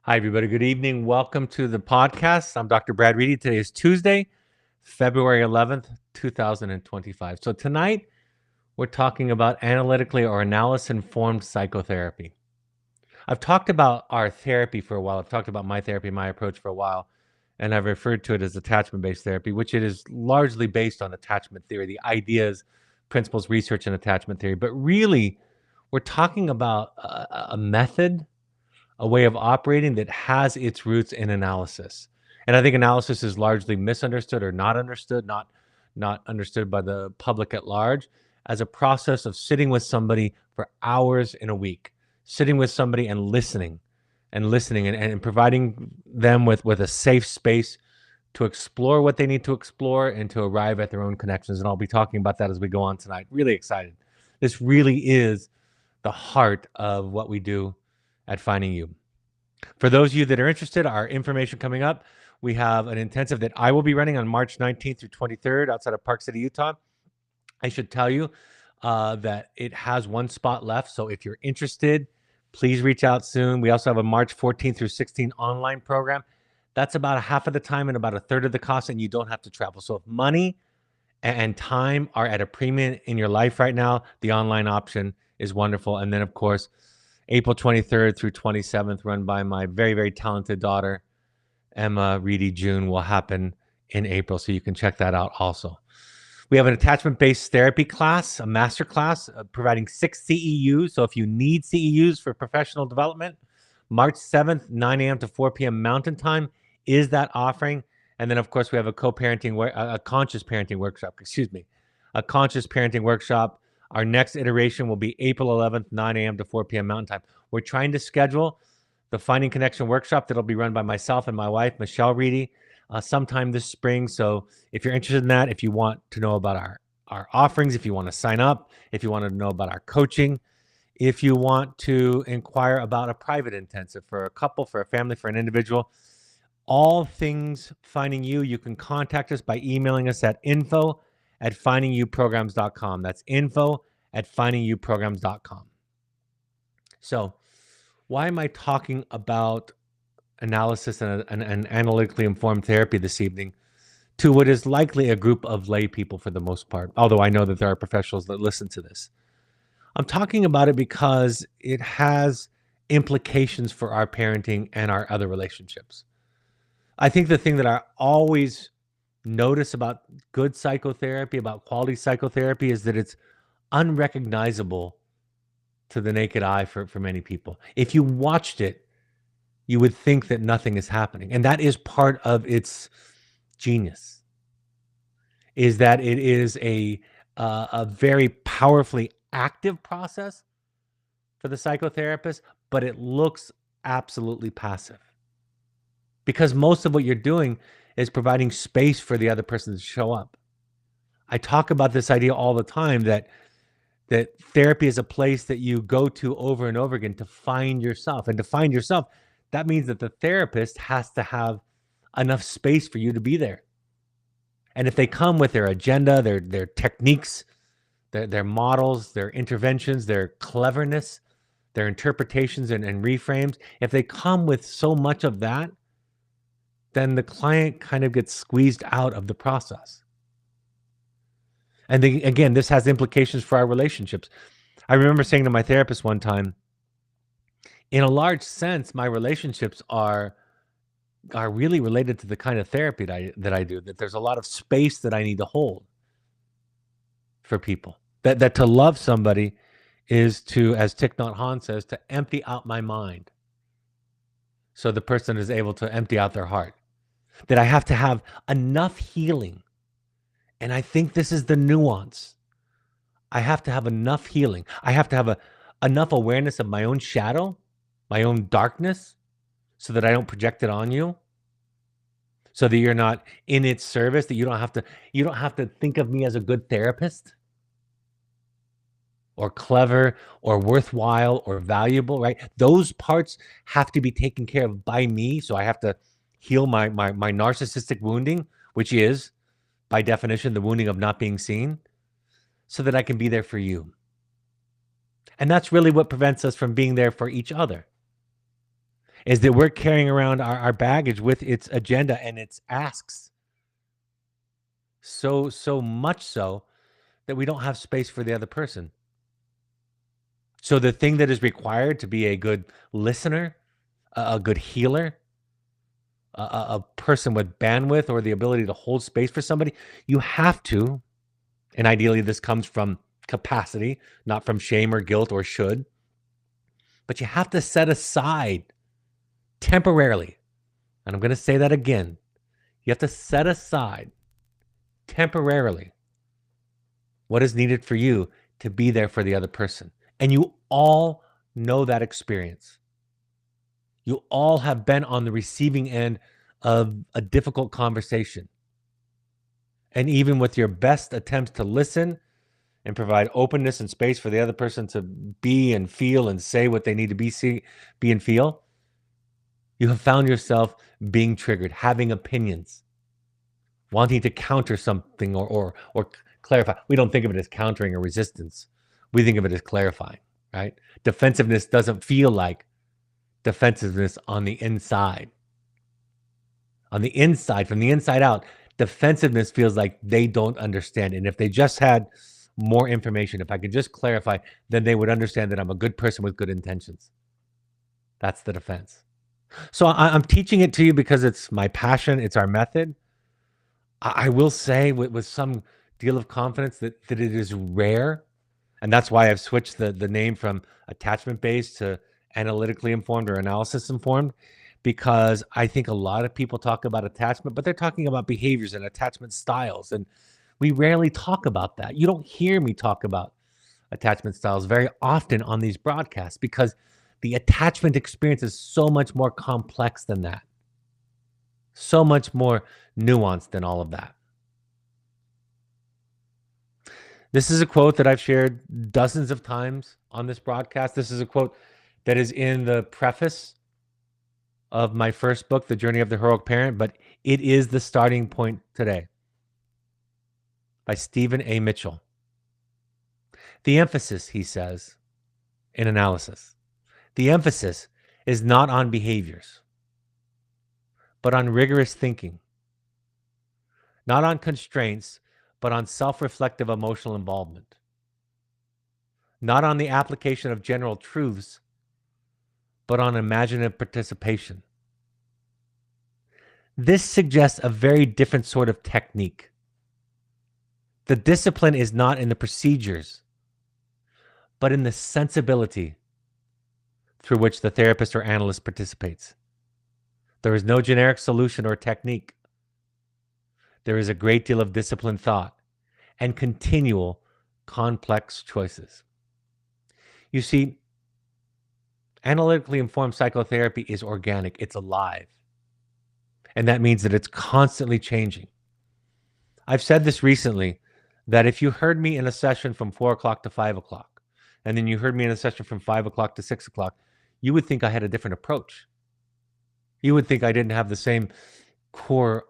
Hi, everybody. Good evening. Welcome to the podcast. I'm Dr. Brad Reedy. Today is Tuesday, February 11th, 2025. So tonight, we're talking about analytically or analysis-informed psychotherapy. I've talked about our therapy for a while. I've talked about my therapy, my approach for a while, and I've referred to it as attachment-based therapy, which it is largely based on attachment theory, the ideas, principles, research, and attachment theory. But really, we're talking about a method, a way of operating that has its roots in analysis. And I think analysis is largely misunderstood or not understood, not understood by the public at large, as a process of sitting with somebody for hours in a week, sitting with somebody and listening and providing them with a safe space to explore what they need to explore and to arrive at their own connections. And I'll be talking about that as we go on tonight. Really excited. This really is the heart of what we do at Finding You. For those of you that are interested, our information coming up, we have an intensive that I will be running on March 19th through 23rd outside of Park City, Utah. I should tell you that it has one spot left. So if you're interested, please reach out soon. We also have a March 14th through 16th online program. That's about a half of the time and about a third of the cost, and you don't have to travel. So if money and time are at a premium in your life right now, the online option is wonderful. And then, of course, April 23rd through 27th, run by my very, very talented daughter, Emma Reedy June, will happen in April. So you can check that out also. We have an attachment-based therapy class, a master class, providing 6 CEUs. So if you need CEUs for professional development, March 7th, 9 a.m. to 4 p.m. Mountain Time is that offering. And then, of course, we have a conscious parenting workshop, a conscious parenting workshop. Our next iteration will be April 11th, 9 a.m. to 4 p.m. Mountain Time. We're trying to schedule the Finding Connection workshop that'll be run by myself and my wife, Michelle Reedy, sometime this spring. So if you're interested in that, if you want to know about our offerings, if you want to sign up, if you want to know about our coaching, if you want to inquire about a private intensive for a couple, for a family, for an individual, all things Finding You, you can contact us by emailing us at info@findingyouprograms.com. That's info@findingyouprograms.com. So why am I talking about analysis and analytically informed therapy this evening to what is likely a group of lay people for the most part, although I know that there are professionals that listen to this? I'm talking about it because it has implications for our parenting and our other relationships. I think the thing that I always notice about good psychotherapy, about quality psychotherapy, is that it's unrecognizable to the naked eye for many people. If you watched it, you would think that nothing is happening. And that is part of its genius, is that it is a very powerfully active process for the psychotherapist, but it looks absolutely passive. Because most of what you're doing is providing space for the other person to show up. I talk about this idea all the time that therapy is a place that you go to over and over again to find yourself. And to find yourself, that means that the therapist has to have enough space for you to be there. And if they come with their agenda, their techniques, their models, their interventions, their cleverness, their interpretations and reframes, if they come with so much of that, then the client kind of gets squeezed out of the process. And then, again, this has implications for our relationships. I remember saying to my therapist one time, in a large sense, my relationships are really related to the kind of therapy that I do, that there's a lot of space that I need to hold for people. That to love somebody is to, as Thich Nhat Hanh says, to empty out my mind so the person is able to empty out their heart. That I have to have enough healing. And I think this is the nuance. I have to have enough healing. I have to have enough awareness of my own shadow, my own darkness, so that I don't project it on you. So that you're not in its service, that you don't have to think of me as a good therapist or clever or worthwhile or valuable, right? Those parts have to be taken care of by me. So I have to heal my narcissistic wounding, which is, by definition, the wounding of not being seen, so that I can be there for you. And that's really what prevents us from being there for each other. is that we're carrying around our baggage with its agenda and its asks. So much so that we don't have space for the other person. So the thing that is required to be a good listener, a good healer, a person with bandwidth or the ability to hold space for somebody, you have to, and ideally this comes from capacity, not from shame or guilt or should, but you have to set aside temporarily, and I'm going to say that again, you have to set aside temporarily what is needed for you to be there for the other person. And you all know that experience. You all have been on the receiving end of a difficult conversation. And even with your best attempts to listen and provide openness and space for the other person to be and feel and say what they need to be and feel, you have found yourself being triggered, having opinions, wanting to counter something or clarify. We don't think of it as countering or resistance. We think of it as clarifying, right? Defensiveness doesn't feel like defensiveness on the inside. On the inside, from the inside out, defensiveness feels like they don't understand. And if they just had more information, if I could just clarify, then they would understand that I'm a good person with good intentions. That's the defense. So I'm teaching it to you because it's my passion. It's our method. I will say with some deal of confidence that it is rare. And that's why I've switched the name from attachment-based to analytically informed or analysis informed, because I think a lot of people talk about attachment, but they're talking about behaviors and attachment styles. And we rarely talk about that. You don't hear me talk about attachment styles very often on these broadcasts because the attachment experience is so much more complex than that. So much more nuanced than all of that. This is a quote that I've shared dozens of times on this broadcast. This is a quote that is in the preface of my first book, The Journey of the Heroic Parent, but it is the starting point today, by Stephen A. Mitchell. The emphasis, he says, in analysis, the emphasis is not on behaviors, but on rigorous thinking, not on constraints, but on self-reflective emotional involvement, not on the application of general truths, but on imaginative participation. This suggests a very different sort of technique. The discipline is not in the procedures, but in the sensibility through which the therapist or analyst participates. There is no generic solution or technique. There is a great deal of disciplined thought and continual complex choices. You see, analytically informed psychotherapy is organic. It's alive. And that means that it's constantly changing. I've said this recently, that if you heard me in a session from 4 o'clock to 5 o'clock, and then you heard me in a session from 5 o'clock to 6 o'clock, you would think I had a different approach. You would think I didn't have the same core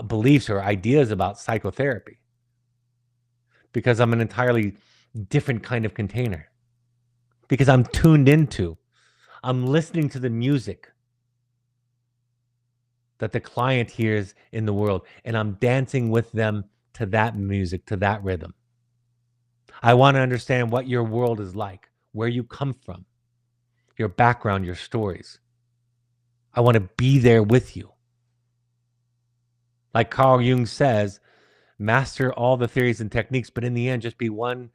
beliefs or ideas about psychotherapy, because I'm an entirely different kind of container, because I'm tuned into, I'm listening to the music that the client hears in the world, and I'm dancing with them to that music, to that rhythm. I want to understand what your world is like, where you come from, your background, your stories. I want to be there with you. Like Carl Jung says, master all the theories and techniques, but in the end, just be one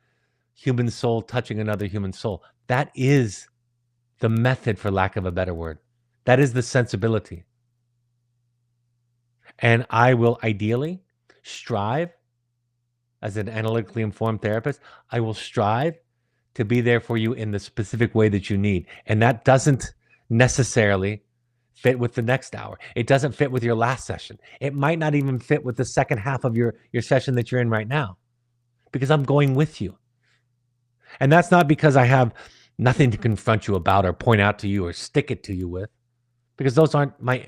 human soul touching another human soul. That is the method, for lack of a better word. That is the sensibility. And I will ideally strive, as an analytically informed therapist, I will strive to be there for you in the specific way that you need. And that doesn't necessarily fit with the next hour. It doesn't fit with your last session. It might not even fit with the second half of your session that you're in right now, because I'm going with you. And that's not because I have nothing to confront you about or point out to you or stick it to you with, because those aren't my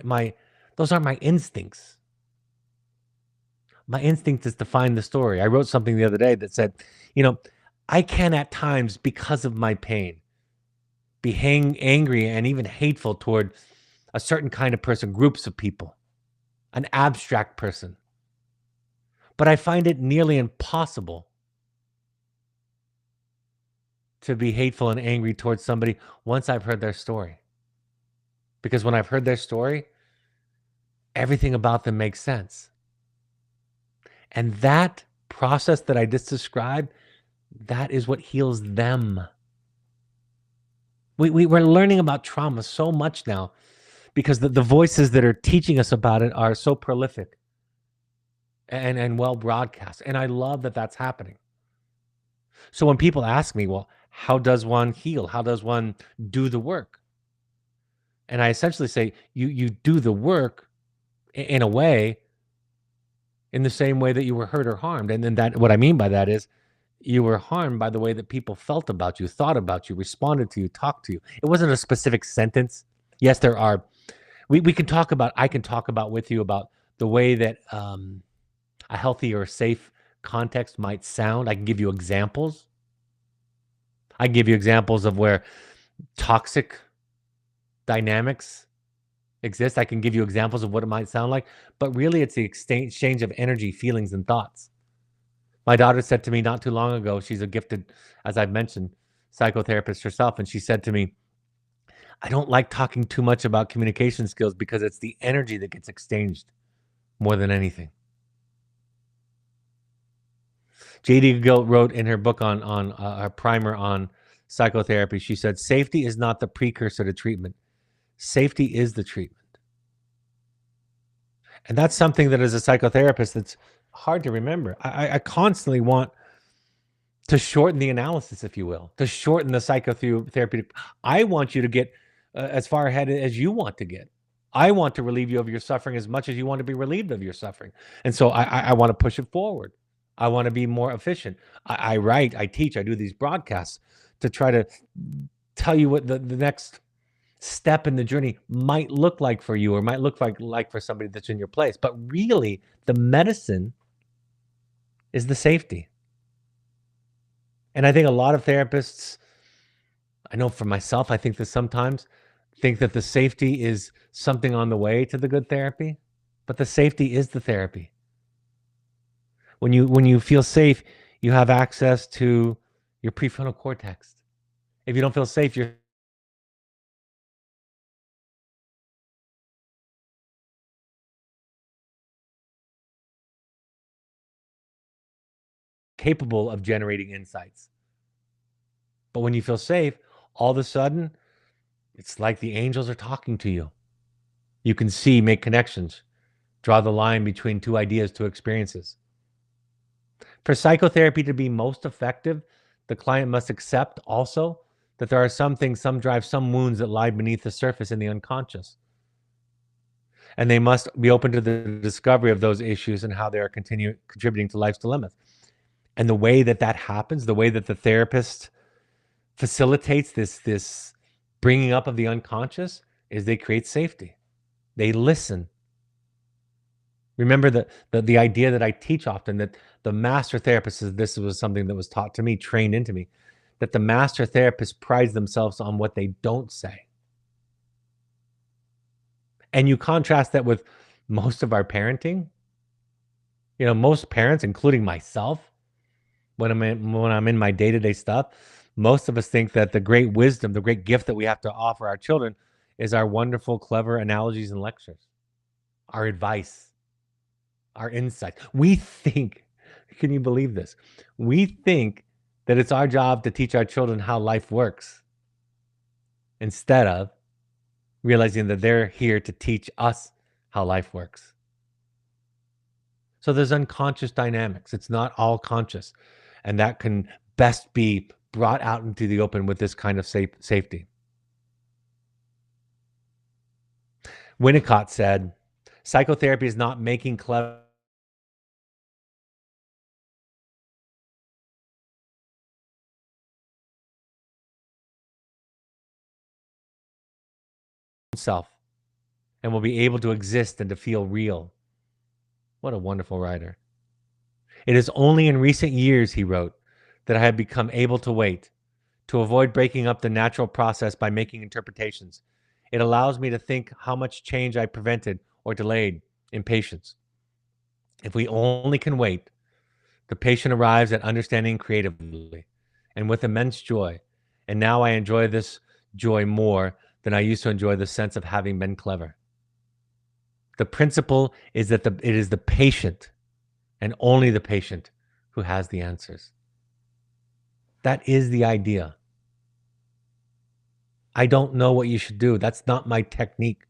instincts. My instinct is to find the story. I wrote something the other day that said, I can at times, because of my pain, be angry and even hateful toward a certain kind of person, groups of people, an abstract person. But I find it nearly impossible to be hateful and angry towards somebody once I've heard their story. Because when I've heard their story, everything about them makes sense. And that process that I just described, that is what heals them. We're learning about trauma so much now because the voices that are teaching us about it are so prolific and well broadcast. And I love that that's happening. So when people ask me, well, how does one heal? How does one do the work? And I essentially say, you do the work in a way, in the same way that you were hurt or harmed. And then that, what I mean by that is, you were harmed by the way that people felt about you, thought about you, responded to you, talked to you. It wasn't a specific sentence. Yes, there are. We can talk about. I can talk about with you about the way that a healthy or safe context might sound. I can give you examples. I can give you examples of where toxic dynamics exist. I can give you examples of what it might sound like, but really it's the exchange of energy, feelings, and thoughts. My daughter said to me not too long ago, she's a gifted, as I've mentioned, psychotherapist herself, and she said to me, I don't like talking too much about communication skills because it's the energy that gets exchanged more than anything. J.D. Gill wrote in her book on her primer on psychotherapy, she said, safety is not the precursor to treatment. Safety is the treatment. And that's something that as a psychotherapist, that's hard to remember. I constantly want to shorten the analysis, if you will, to shorten the psychotherapeutic. I want you to get as far ahead as you want to get. I want to relieve you of your suffering as much as you want to be relieved of your suffering. And so I want to push it forward. I want to be more efficient. I write, I teach, I do these broadcasts to try to tell you what the next step in the journey might look like for you, or might look like for somebody that's in your place. But really, the medicine is the safety. And I think a lot of therapists, I know for myself, I think that sometimes think that the safety is something on the way to the good therapy, but the safety is the therapy. When you feel safe, you have access to your prefrontal cortex. If you don't feel safe, you're capable of generating insights. But when you feel safe, all of a sudden, it's like the angels are talking to you. You can see, make connections, draw the line between two ideas, two experiences. For psychotherapy to be most effective, the client must accept also that there are some things, some drives, some wounds that lie beneath the surface in the unconscious. And they must be open to the discovery of those issues and how they are contributing to life's dilemmas. And the way that that happens, the way that the therapist facilitates this bringing up of the unconscious, is they create safety. They listen. Remember the idea that I teach often, that the master therapist, this was something that was taught to me, trained into me, that the master therapists prides themselves on what they don't say. And you contrast that with most of our parenting. You know, most parents, including myself, when I'm in my day-to-day stuff, most of us think that the great wisdom, the great gift that we have to offer our children is our wonderful, clever analogies and lectures, our advice, our insight. We think, can you believe this? We think that it's our job to teach our children how life works, instead of realizing that they're here to teach us how life works. So there's unconscious dynamics. It's not all conscious. And that can best be brought out into the open with this kind of safety. Winnicott said, psychotherapy is not making clever self and will be able to exist and to feel real. What a wonderful writer. It is only in recent years, he wrote, that I have become able to wait, to avoid breaking up the natural process by making interpretations, It allows me to think how much change I prevented or delayed in patients. If we only can wait, the patient arrives at understanding creatively and with immense joy. And now I enjoy this joy more than I used to enjoy the sense of having been clever. The principle is that it is the patient and only the patient who has the answers. That is the idea. I don't know what you should do. That's not my technique.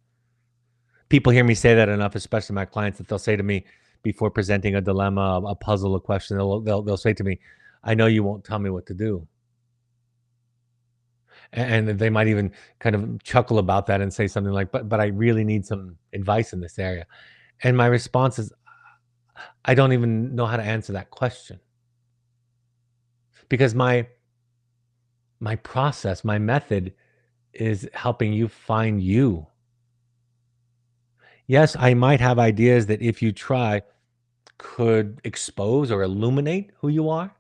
People hear me say that enough, especially my clients, that they'll say to me before presenting a dilemma, a puzzle, a question, they'll say to me, I know you won't tell me what to do. And they might even kind of chuckle about that and say something like, but I really need some advice in this area. And my response is, I don't even know how to answer that question. Because my process, my method is helping you find you. Yes, I might have ideas that if you try could expose or illuminate who you are.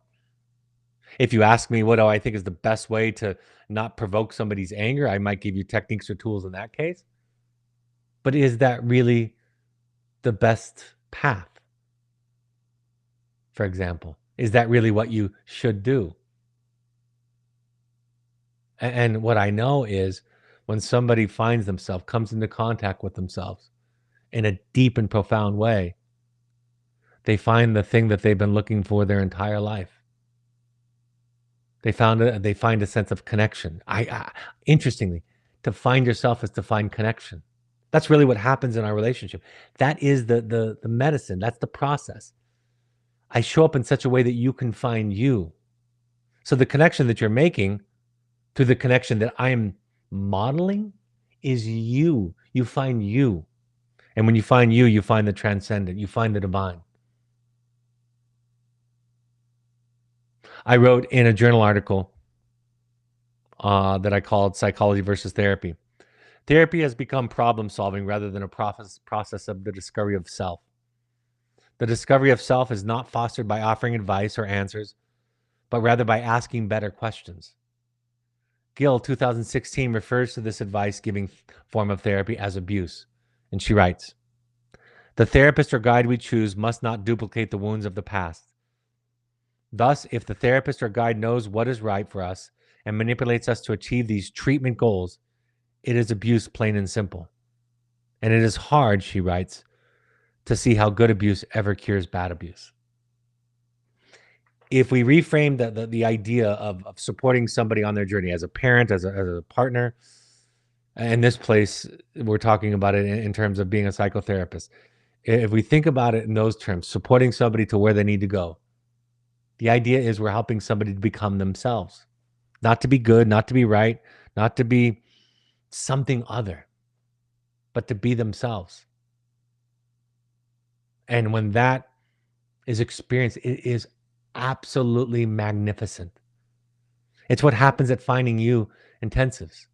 If you ask me what do I think is the best way to not provoke somebody's anger, I might give you techniques or tools in that case. But is that really the best path? For example, is that really what you should do? And what I know is when somebody finds themselves, comes into contact with themselves in a deep and profound way, they find the thing that they've been looking for their entire life. They find a sense of connection. Interestingly, to find yourself is to find connection. That's really what happens in our relationship. That is the medicine. That's the process. I show up in such a way that you can find you. So the connection that you're making to the connection that I'm modeling is you. You find you. And when you find you, you find the transcendent. You find the divine. I wrote in a journal article that I called Psychology versus Therapy. Therapy has become problem solving rather than a process of the discovery of self. The discovery of self is not fostered by offering advice or answers, but rather by asking better questions. Gill, 2016, refers to this advice giving form of therapy as abuse. And she writes, the therapist or guide we choose must not duplicate the wounds of the past. Thus, if the therapist or guide knows what is right for us and manipulates us to achieve these treatment goals, it is abuse, plain and simple. And it is hard, she writes, to see how good abuse ever cures bad abuse. If we reframe the idea of supporting somebody on their journey as a parent, as a partner, in this place, we're talking about it in terms of being a psychotherapist. If we think about it in those terms, supporting somebody to where they need to go, the idea is we're helping somebody to become themselves, not to be good, not to be right, not to be something other, but to be themselves. And when that is experienced, it is absolutely magnificent. It's what happens at Finding You intensives.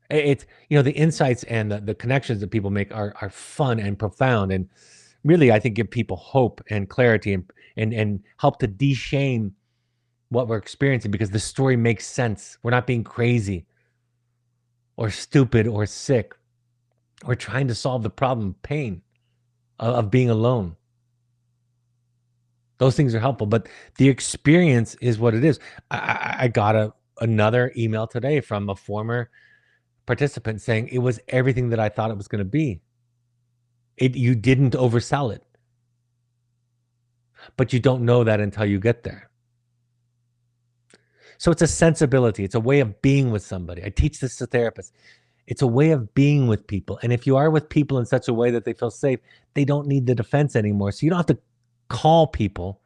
It's, the insights and the connections that people make are fun and profound, and really, I think, give people hope and clarity and help to de-shame what we're experiencing, because the story makes sense. We're not being crazy or stupid or sick. We're trying to solve the problem, pain of being alone. Those things are helpful, but the experience is what it is. I got another email today from a former participant saying it was everything that I thought it was going to be. You didn't oversell it, but you don't know that until you get there. So it's a sensibility. It's a way of being with somebody. I teach this to therapists. It's a way of being with people. And if you are with people in such a way that they feel safe, they don't need the defense anymore. So you don't have to call people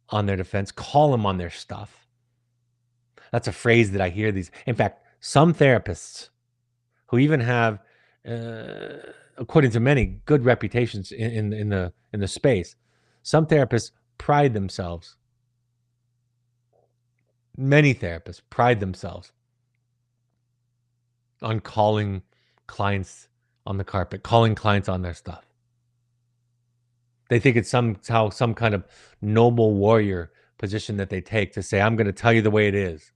on their defense, call them on their stuff. That's a phrase that I hear these. In fact, some therapists who even have, according to many, good reputations in the space, some therapists pride themselves. Many therapists pride themselves on calling clients on the carpet, calling clients on their stuff. They think it's somehow some kind of noble warrior position that they take to say, I'm going to tell you the way it is.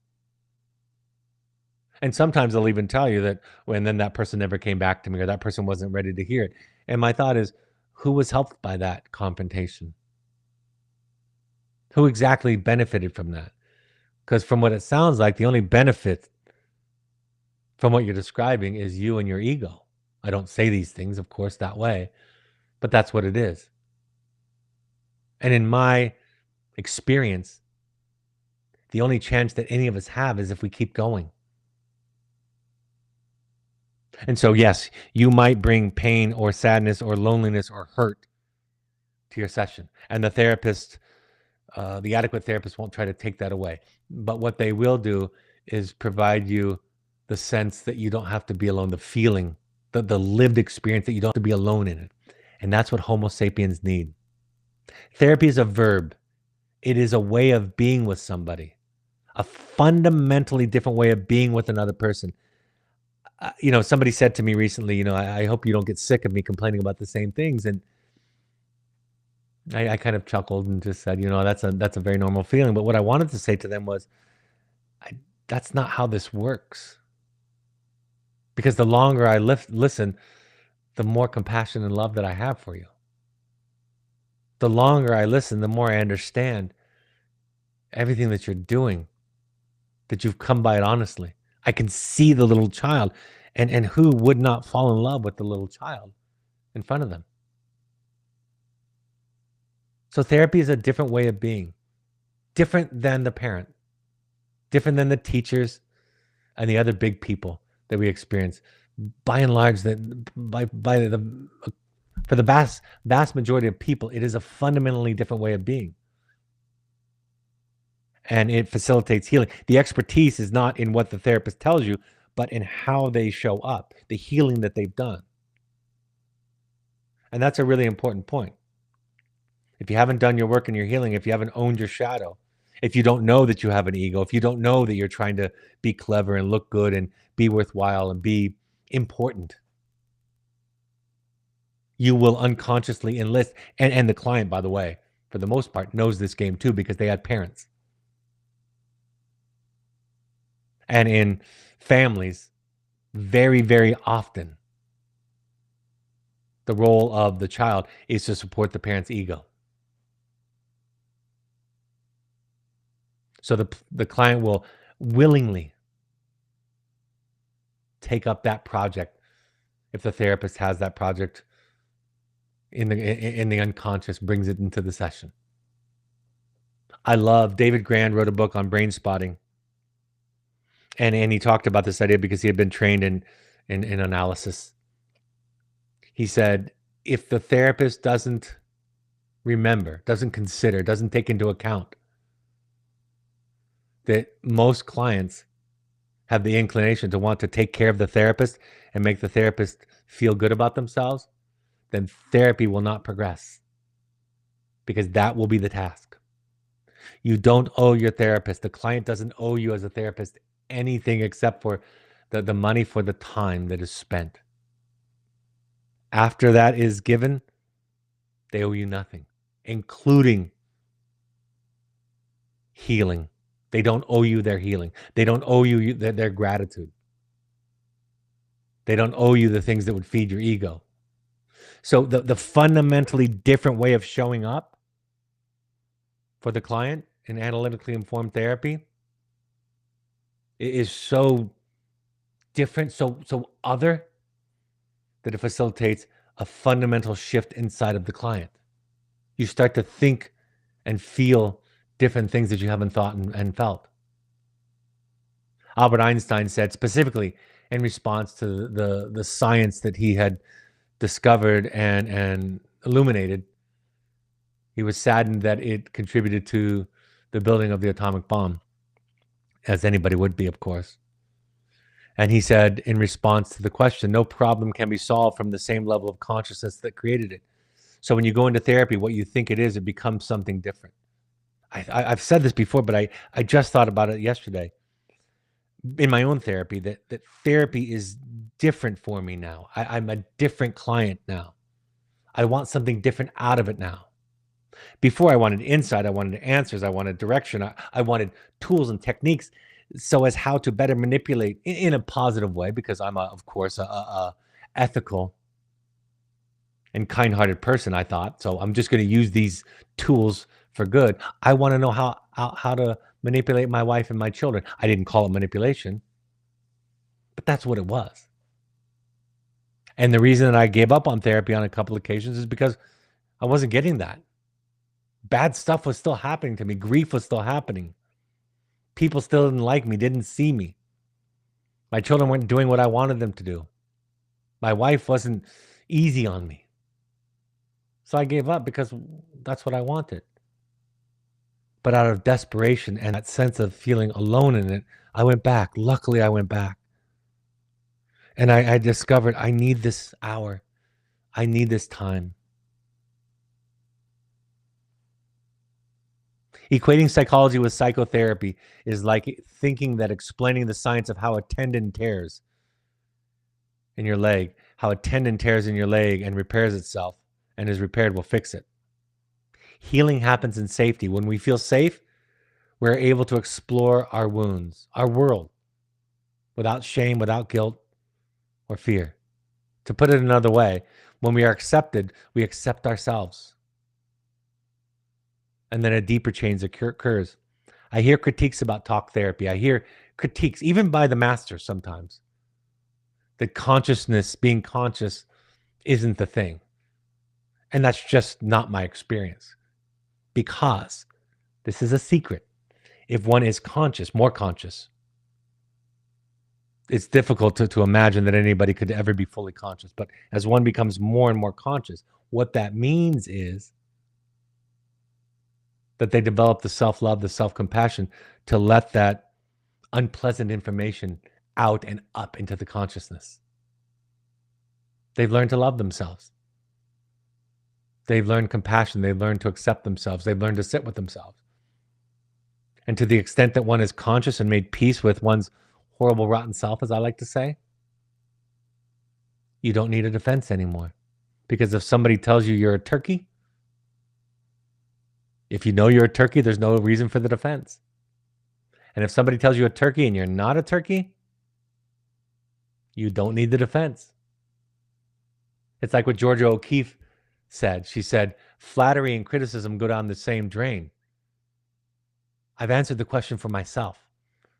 And sometimes they'll even tell you that when then that person never came back to me or that person wasn't ready to hear it. And my thought is, who was helped by that confrontation? Who exactly benefited from that? Because from what it sounds like, the only benefit from what you're describing is you and your ego. I don't say these things, of course, that way, but that's what it is. And in my experience, the only chance that any of us have is if we keep going. And so, yes, you might bring pain or sadness or loneliness or hurt to your session. And the therapist, the adequate therapist won't try to take that away. But what they will do is provide you the sense that you don't have to be alone, the feeling, the lived experience that you don't have to be alone in it. And that's what Homo sapiens need. Therapy is a verb. It is a way of being with somebody, a fundamentally different way of being with another person. Somebody said to me recently, I hope you don't get sick of me complaining about the same things. And I kind of chuckled and just said, that's a very normal feeling. But what I wanted to say to them was, that's not how this works. Because the longer I listen, the more compassion and love that I have for you. The longer I listen, the more I understand everything that you're doing, that you've come by it honestly. I can see the little child, and who would not fall in love with the little child in front of them? So therapy is a different way of being, different than the parent, different than the teachers and the other big people that we experience. By and large, for the vast majority of people, it is a fundamentally different way of being. And it facilitates healing. The expertise is not in what the therapist tells you, but in how they show up, the healing that they've done. And that's a really important point. If you haven't done your work in your healing, if you haven't owned your shadow, if you don't know that you have an ego, if you don't know that you're trying to be clever and look good and be worthwhile and be important, you will unconsciously enlist. And the client, by the way, for the most part, knows this game too, because they had parents. And in families, very, very often, the role of the child is to support the parent's ego. So the client will willingly take up that project if the therapist has that project in the unconscious, brings it into the session. I love David Grand wrote a book on brain spotting. And he talked about this idea because he had been trained in analysis. He said, if the therapist doesn't remember, doesn't consider, doesn't take into account that most clients have the inclination to want to take care of the therapist and make the therapist feel good about themselves, then therapy will not progress, because that will be the task. You don't owe your therapist. The client doesn't owe you as a therapist anything except for the money for the time that is spent. After that is given, they owe you nothing, including healing. They don't owe you their healing. They don't owe you their gratitude. They don't owe you the things that would feed your ego. So the fundamentally different way of showing up for the client in analytically informed therapy is so different, so other, that it facilitates a fundamental shift inside of the client. You start to think and feel different things that you haven't thought and felt. Albert Einstein said, specifically in response to the science that he had discovered and illuminated, he was saddened that it contributed to the building of the atomic bomb, as anybody would be, of course. And he said, in response to the question, no problem can be solved from the same level of consciousness that created it. So when you go into therapy, what you think it is, it becomes something different. I've said this before, but I just thought about it yesterday in my own therapy, that therapy is different for me now. I'm a different client now. I want something different out of it now. Before, I wanted insight, I wanted answers, I wanted direction, I wanted tools and techniques so as how to better manipulate in a positive way, because I'm, of course, a ethical and kind-hearted person, I thought. So I'm just going to use these tools for good. I want to know how to manipulate my wife and my children. I didn't call it manipulation, but that's what it was. And the reason that I gave up on therapy on a couple of occasions is because I wasn't getting that. Bad stuff was still happening to me. Grief was still happening. People still didn't like me, didn't see me. My children weren't doing what I wanted them to do. My wife wasn't easy on me. So I gave up because that's what I wanted. But out of desperation and that sense of feeling alone in it, I went back. Luckily, I went back. And I discovered I need this hour. I need this time. Equating psychology with psychotherapy is like thinking that explaining the science of how a tendon tears in your leg, how a tendon tears in your leg and repairs itself and is repaired will fix it. Healing happens in safety. When we feel safe, we're able to explore our wounds, our world, without shame, without guilt or fear. To put it another way, when we are accepted, we accept ourselves. And then a deeper change occurs. I hear critiques about talk therapy. I hear critiques, even by the masters sometimes, that consciousness, being conscious, isn't the thing. And that's just not my experience. Because this is a secret. If one is conscious, more conscious, it's difficult to imagine that anybody could ever be fully conscious. But as one becomes more and more conscious, what that means is that they develop the self-love, the self-compassion to let that unpleasant information out and up into the consciousness. They've learned to love themselves. They've learned compassion. They've learned to accept themselves. They've learned to sit with themselves. And to the extent that one is conscious and made peace with one's horrible, rotten self, as I like to say, you don't need a defense anymore. Because if somebody tells you you're a turkey, if you know you're a turkey, there's no reason for the defense. And if somebody tells you a turkey and you're not a turkey, you don't need the defense. It's like what Georgia O'Keeffe said. She said, flattery and criticism go down the same drain. I've answered the question for myself.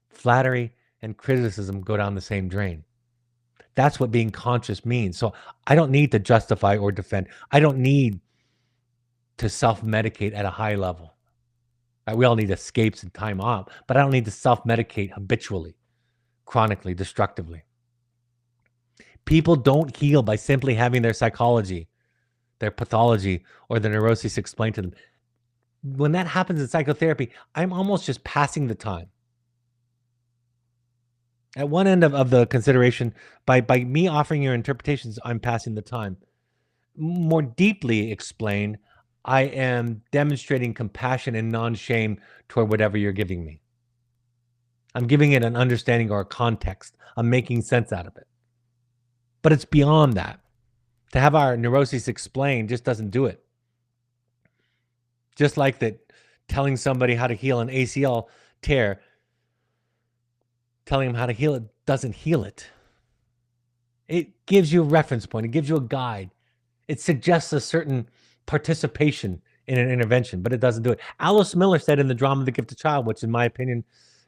Flattery and criticism go down the same drain. That's what being conscious means. So I don't need to justify or defend. I don't need to self-medicate at a high level. We all need escapes and time off, but I don't need to self-medicate habitually, chronically, destructively. People don't heal by simply having their psychology, their pathology, or the neuroses explained to them. When that happens in psychotherapy, I'm almost just passing the time. At one end of the consideration, by me offering your interpretations, I'm passing the time. More deeply explained, I am demonstrating compassion and non-shame toward whatever you're giving me. I'm giving it an understanding or a context. I'm making sense out of it. But it's beyond that. To have our neuroses explained just doesn't do it. Just like that, telling somebody how to heal an ACL tear, telling them how to heal it doesn't heal it. It gives you a reference point. It gives you a guide. It suggests a certain participation in an intervention, but it doesn't do it. Alice Miller said in The Drama of the Gifted Child, which in my opinion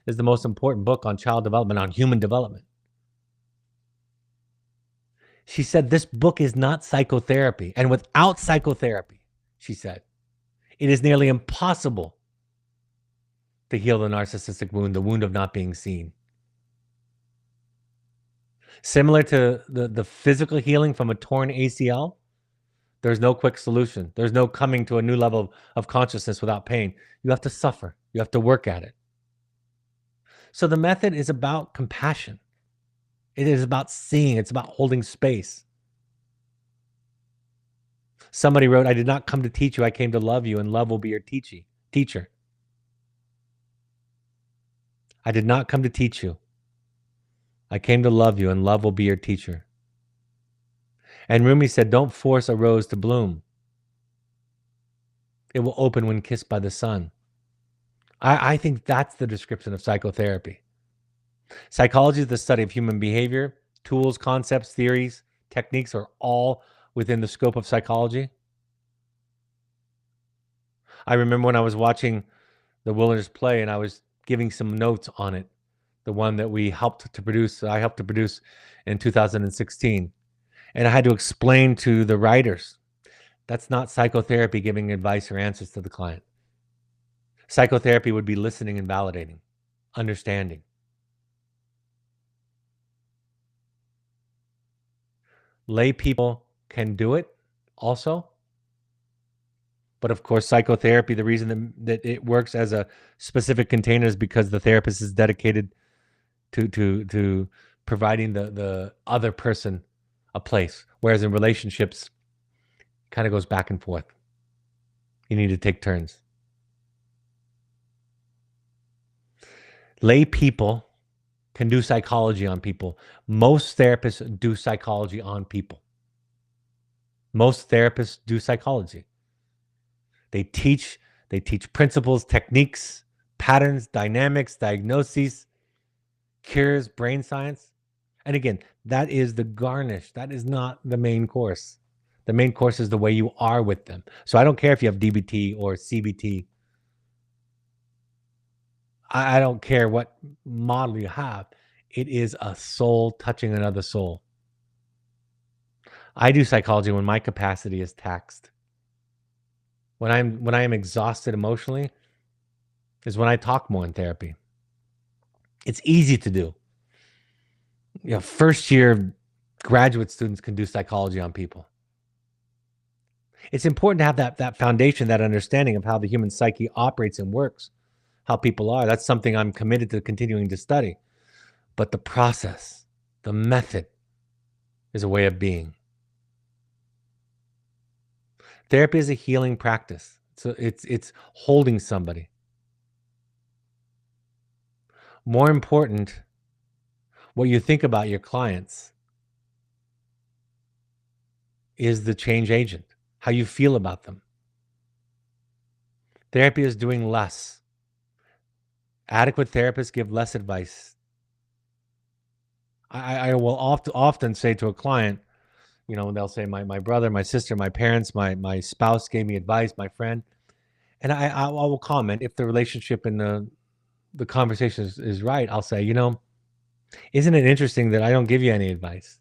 is the most important book on child development, on human development. She said, this book is not psychotherapy. And without psychotherapy, she said, it is nearly impossible to heal the narcissistic wound, the wound of not being seen. Similar to the physical healing from a torn ACL, there's no quick solution. There's no coming to a new level of consciousness without pain. You have to suffer. You have to work at it. So the method is about compassion. It is about seeing. It's about holding space. Somebody wrote, I did not come to teach you. I came to love you, and love will be your teacher. I did not come to teach you. I came to love you, and love will be your teacher. And Rumi said, don't force a rose to bloom. It will open when kissed by the sun. I think that's the description of psychotherapy. Psychology is the study of human behavior. Tools, concepts, theories, techniques are all within the scope of psychology. I remember when I was watching the Wilderness play and I was giving some notes on it, the one that I helped to produce in 2016. And I had to explain to the writers, that's not psychotherapy giving advice or answers to the client. Psychotherapy would be listening and validating, understanding. Lay people can do it also. But of course, psychotherapy, the reason that it works as a specific container is because the therapist is dedicated to providing the other person a place. Whereas in relationships, it kind of goes back and forth. You need to take turns. Lay people can do psychology on people. Most therapists do psychology on people. Most therapists do psychology. They teach principles, techniques, patterns, dynamics, diagnoses, cures, brain science. And again, that is the garnish. That is not the main course. The main course is the way you are with them. So I don't care if you have DBT or CBT. I don't care what model you have. It is a soul touching another soul. I do psychology when my capacity is taxed. When I am exhausted emotionally is when I talk more in therapy. It's easy to do. First year graduate students can do psychology on people. It's important to have that foundation, that understanding of how the human psyche operates and works, how people are. That's something I'm committed to continuing to study. But the process, the method is a way of being. Therapy is a healing practice. So it's holding somebody. More important, what you think about your clients is the change agent, how you feel about them. Therapy is doing less. Adequate therapists give less advice. I will often say to a client, they'll say, my brother, my sister, my parents, my spouse gave me advice, my friend. And I will comment if the relationship and the conversation is right. I'll say, isn't it interesting that I don't give you any advice?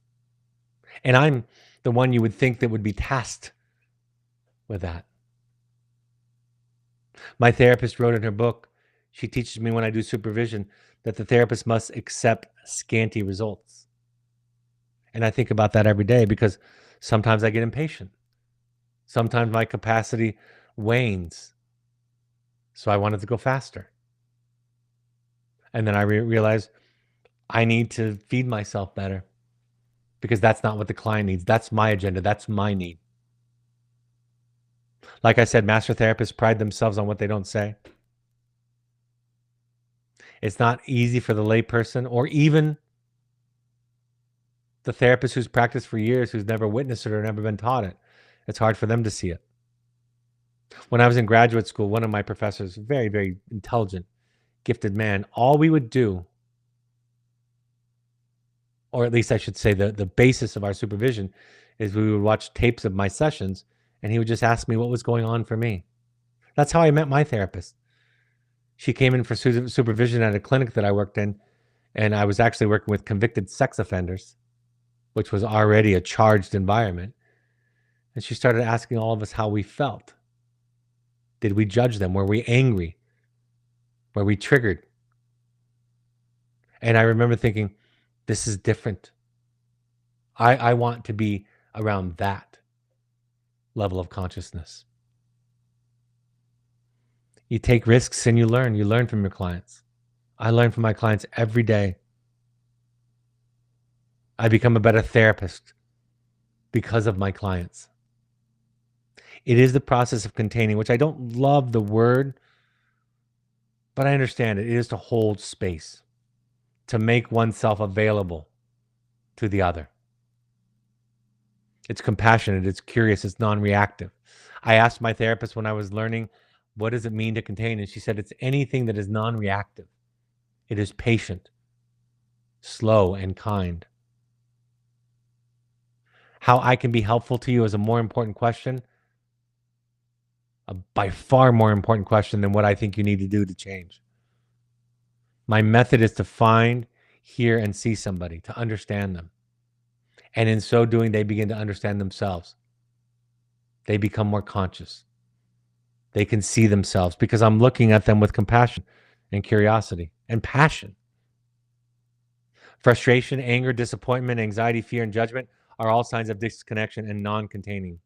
And I'm the one you would think that would be tasked with that. My therapist wrote in her book, she teaches me when I do supervision that the therapist must accept scanty results. And I think about that every day because sometimes I get impatient. Sometimes my capacity wanes. So I wanted to go faster. And then I realized I need to feed myself better because that's not what the client needs. That's my agenda. That's my need. Like I said, master therapists pride themselves on what they don't say. It's not easy for the layperson or even the therapist who's practiced for years, who's never witnessed it or never been taught it. It's hard for them to see it. When I was in graduate school, one of my professors, very, very intelligent, gifted man, all we would do, or at least I should say the basis of our supervision, is we would watch tapes of my sessions and he would just ask me what was going on for me. That's how I met my therapist. She came in for supervision at a clinic that I worked in, and I was actually working with convicted sex offenders, which was already a charged environment. And she started asking all of us how we felt. Did we judge them? Were we angry? Were we triggered? And I remember thinking, this is different. I want to be around that level of consciousness. You take risks and you learn. You learn from your clients. I learn from my clients every day. I become a better therapist because of my clients. It is the process of containing, which I don't love the word, but I understand it. It is to hold space, to make oneself available to the other. It's compassionate, it's curious, it's non-reactive. I asked my therapist when I was learning, what does it mean to contain? And she said, it's anything that is non-reactive. It is patient. slow, and kind. How I can be helpful to you is a more important question, a by far more important question than what I think you need to do to change. My method is to find, hear, and see somebody, to understand them. And in so doing, they begin to understand themselves. They become more conscious. They can see themselves because I'm looking at them with compassion and curiosity and passion. Frustration, anger, disappointment, anxiety, fear, and judgment are all signs of disconnection and non-containing.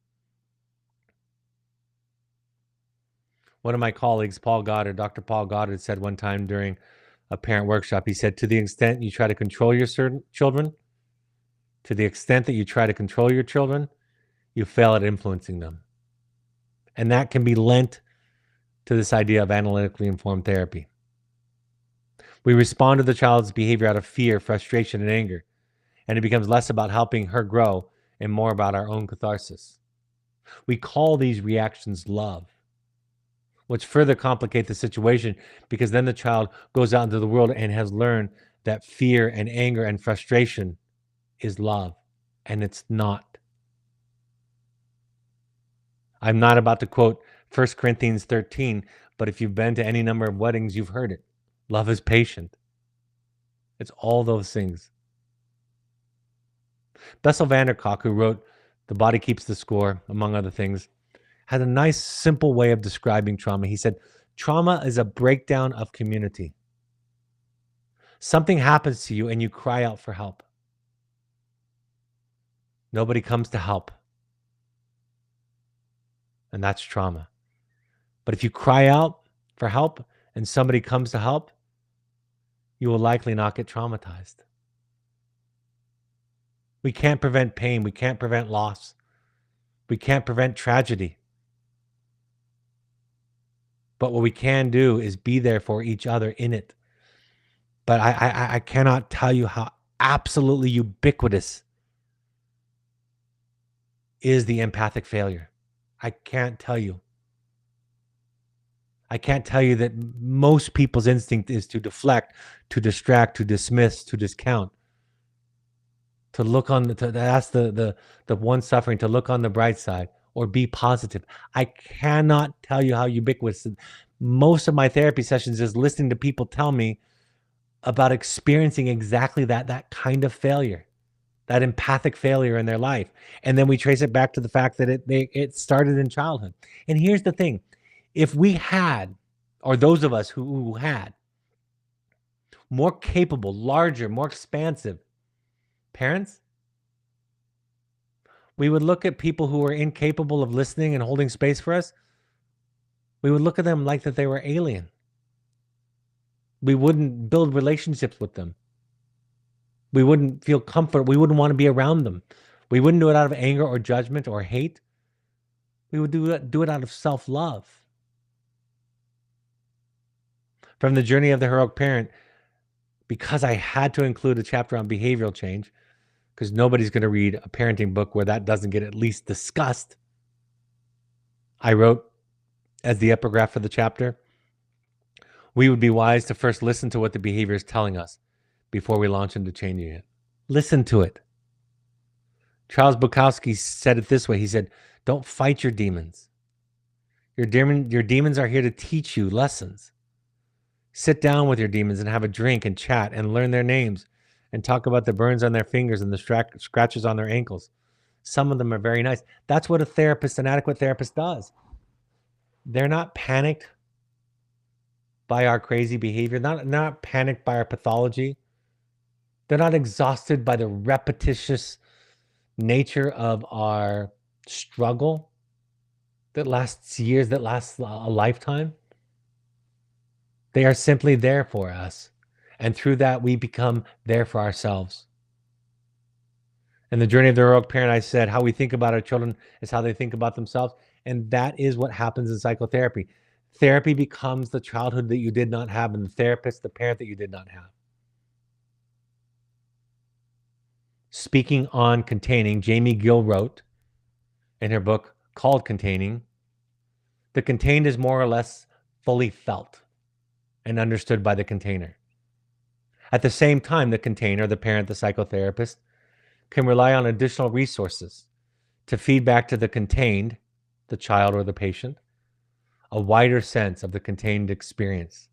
One of my colleagues, Dr. Paul Goddard, said one time during a parent workshop, he said, to the extent you try to control your children, to the extent that you try to control your children, you fail at influencing them. And that can be lent to this idea of analytically informed therapy. We respond to the child's behavior out of fear, frustration, and anger, and it becomes less about helping her grow and more about our own catharsis. We call these reactions love, which further complicate the situation because then the child goes out into the world and has learned that fear and anger and frustration is love, and it's not. I'm not about to quote 1 Corinthians 13, but if you've been to any number of weddings, you've heard it. Love is patient. It's all those things. Bessel van der Kolk, who wrote The Body Keeps the Score, among other things, had a nice, simple way of describing trauma. He said, trauma is a breakdown of community. Something happens to you and you cry out for help. Nobody comes to help. And that's trauma. But if you cry out for help and somebody comes to help, you will likely not get traumatized. We can't prevent pain. We can't prevent loss. We can't prevent tragedy. But what we can do is be there for each other in it. But I cannot tell you how absolutely ubiquitous is the empathic failure. I can't tell you. I can't tell you that most people's instinct is to deflect, to distract, to dismiss, to discount, to look on to ask the one suffering to look on the bright side or be positive. I cannot tell you how ubiquitous. Most of my therapy sessions is listening to people tell me about experiencing exactly that kind of failure, that empathic failure in their life. And then we trace it back to the fact that it started in childhood. And here's the thing. If we had, or those of us who had, more capable, larger, more expansive parents, we would look at people who were incapable of listening and holding space for us. We would look at them like that they were alien. We wouldn't build relationships with them. We wouldn't feel comfort. We wouldn't want to be around them. We wouldn't do it out of anger or judgment or hate. We would do it out of self-love. From the journey of the heroic parent, because I had to include a chapter on behavioral change, because nobody's going to read a parenting book where that doesn't get at least discussed, I wrote as the epigraph of the chapter, we would be wise to first listen to what the behavior is telling us before we launch into changing it. Listen to it. Charles Bukowski said it this way. He said, don't fight your demons. Your demons are here to teach you lessons. Sit down with your demons and have a drink and chat and learn their names and talk about the burns on their fingers and the scratches on their ankles. Some of them are very nice. That's what an adequate therapist does. They're not panicked by our crazy behavior, not panicked by our pathology. They're not exhausted by the repetitious nature of our struggle that lasts years, that lasts a lifetime. They are simply there for us. And through that, we become there for ourselves. In the journey of the heroic parent, I said, how we think about our children is how they think about themselves. And that is what happens in psychotherapy. Therapy becomes the childhood that you did not have, and the therapist, the parent that you did not have. Speaking on containing, Jamie Gill wrote in her book called Containing, the contained is more or less fully felt and understood by the container. At the same time, the container, the parent, the psychotherapist, can rely on additional resources to feed back to the contained, the child or the patient, a wider sense of the contained experience.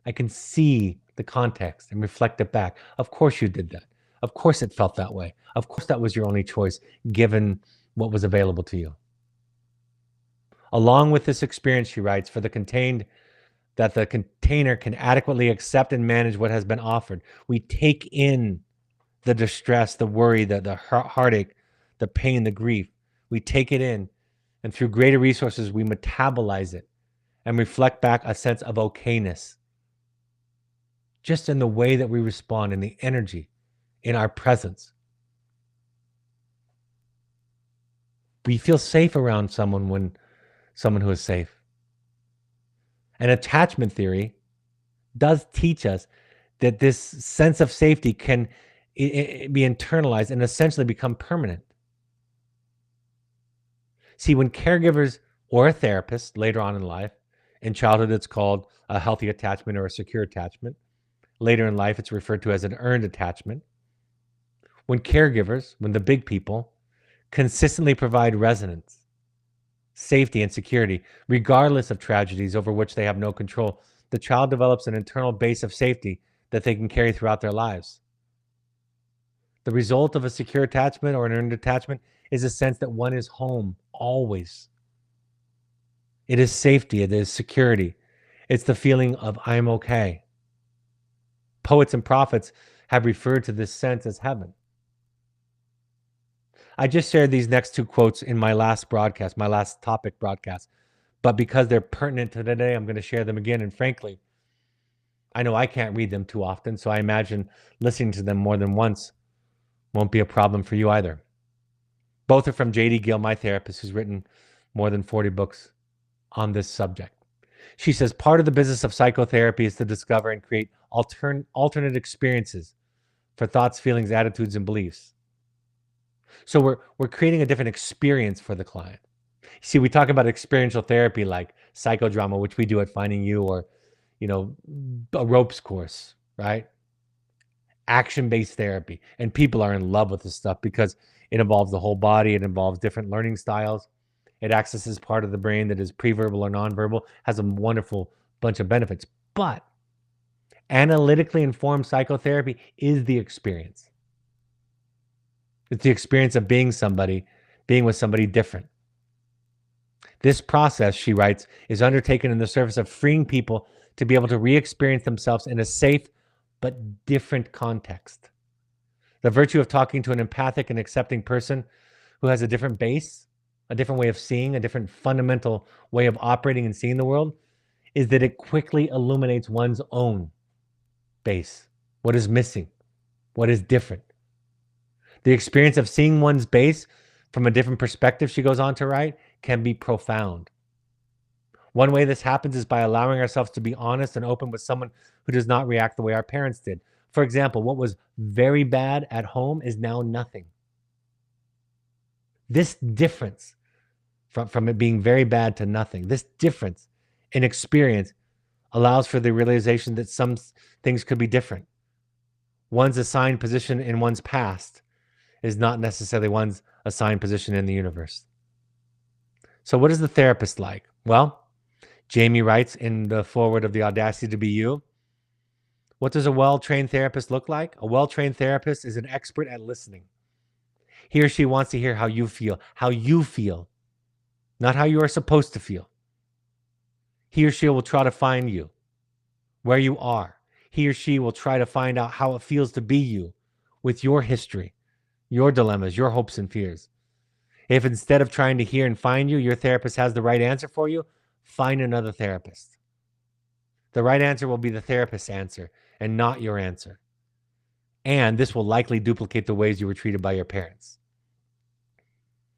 I can see the context and reflect it back. Of course you did that. Of course it felt that way. Of course that was your only choice given what was available to you. Along with this experience, she writes, for the contained, that the container can adequately accept and manage what has been offered. We take in the distress, the worry, the heartache, the pain, the grief. We take it in, and through greater resources, we metabolize it and reflect back a sense of okayness, just in the way that we respond, in the energy, in our presence. We feel safe around someone who is safe. And attachment theory does teach us that this sense of safety can be internalized and essentially become permanent. See, when caregivers or a therapist later on in life, in childhood it's called a healthy attachment or a secure attachment. Later in life, it's referred to as an earned attachment. When caregivers, when the big people, consistently provide resonance, safety, and security, regardless of tragedies over which they have no control, the child develops an internal base of safety that they can carry throughout their lives. The result of a secure attachment or an earned attachment is a sense that one is home always. It is safety, it is security. It's the feeling of I'm okay. Poets and prophets have referred to this sense as heaven. I just shared these next two quotes in my last broadcast, my last topic broadcast, but because they're pertinent to today, I'm going to share them again. And frankly, I know I can't read them too often, so I imagine listening to them more than once won't be a problem for you either. Both are from J.D. Gill, my therapist, who's written more than 40 books on this subject. She says, part of the business of psychotherapy is to discover and create alternate experiences for thoughts, feelings, attitudes, and beliefs. So we're creating a different experience for the client. See, we talk about experiential therapy like psychodrama, which we do at Finding You, or, a ropes course, right? Action-based therapy. And people are in love with this stuff because it involves the whole body. It involves different learning styles. It accesses part of the brain that is pre-verbal or nonverbal, has a wonderful bunch of benefits. But analytically informed psychotherapy is the experience. It's the experience of being with somebody different. This process, she writes, is undertaken in the service of freeing people to be able to re-experience themselves in a safe but different context. The virtue of talking to an empathic and accepting person who has a different base, a different way of seeing, a different fundamental way of operating and seeing the world, is that it quickly illuminates one's own base, what is missing, what is different. The experience of seeing one's base from a different perspective, she goes on to write, can be profound. One way this happens is by allowing ourselves to be honest and open with someone who does not react the way our parents did. For example, what was very bad at home is now nothing. This difference from it being very bad to nothing, this difference in experience allows for the realization that some things could be different. One's assigned position in one's past is not necessarily one's assigned position in the universe. So what is the therapist like? Well, Jamie writes in the foreword of The Audacity to Be You, what does a well-trained therapist look like? A well-trained therapist is an expert at listening. He or she wants to hear how you feel, not how you are supposed to feel. He or she will try to find you where you are. He or she will try to find out how it feels to be you with your history, your dilemmas, your hopes and fears. If instead of trying to hear and find you, your therapist has the right answer for you, find another therapist. The right answer will be the therapist's answer and not your answer. And this will likely duplicate the ways you were treated by your parents.